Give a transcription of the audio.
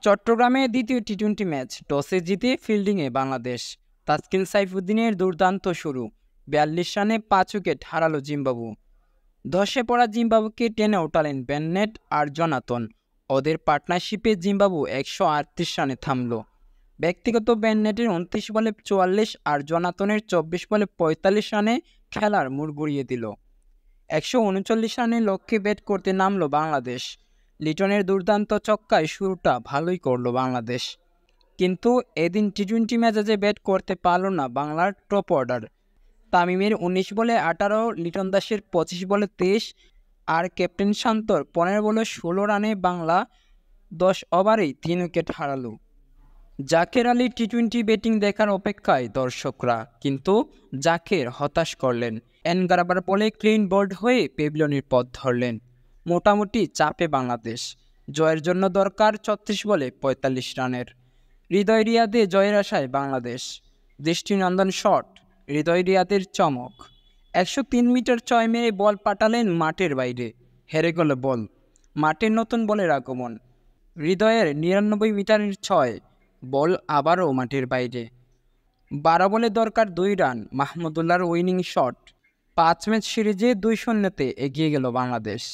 চট্টগ্রামে দ্বিতীয় টি-20 ম্যাচ টসে জিতে ফিল্ডিংয়ে বাংলাদেশ। তাসকিন সাইফুদ্দিনের দুর্দান্ত শুরু, ৪২ রানে ৫ উইকেট হারালো জিম্বাবু। ধসে পড়া জিম্বাবুকে টেনে ওঠালেন বেননেট আর জনাতন। ওদের পার্টনারশিপে জিম্বাবু ১৩৮ রানে থামল। ব্যক্তিগত বেননেটের ২৯ বলে ৪৪ আর জনাতনের ২৪ বলে ৪৫ রানে খেলার মোড় ঘুরিয়ে দিল। ১৩৯ রানের লক্ষ্যে ব্যাট করতে নামল বাংলাদেশ। লিটনের দুর্দান্ত ছক্কায় শুরুটা ভালোই করল বাংলাদেশ, কিন্তু এদিন টি-20 মেজাজে ব্যাট করতে পারল না বাংলার টপ অর্ডার। তামিমের ১৯ বলে ১৮, লিটন দাসের ২৫ বলে ২৩ আর ক্যাপ্টেন শান্তর ১৫ বলে ১৬ রানে বাংলা ১০ ওভারেই ৩ উইকেট হারালো। জাকের আলীর টি-20 ব্যাটিং দেখার অপেক্ষায় দর্শকরা, কিন্তু জাকের হতাশ করলেন। এনগারাবার বলে ক্লিন বোল্ড হয়ে পেভিলিয়নের পথ ধরলেন। মোটামুটি চাপে বাংলাদেশ। জয়ের জন্য দরকার ৩৬ বলে ৪৫ রানের। হৃদয় রিয়াদে জয়ের আশায় বাংলাদেশ। দৃষ্টিনন্দন শট, হৃদয় রিয়াদের চমক। ১০৩ মিটার ৬ মেরে বল পাঠালেন মাঠের বাইরে, হেরে গেল বল। মাঠের নতুন বলের আগমন। হৃদয়ের ৯৯ মিটারের ৬, বল আবারও মাঠের বাইরে। ১২ বলে দরকার ২ রান, মাহমুদুল্লাহর উইনিং শট। ৫ ম্যাচ সিরিজে ২-০তে এগিয়ে গেল বাংলাদেশ।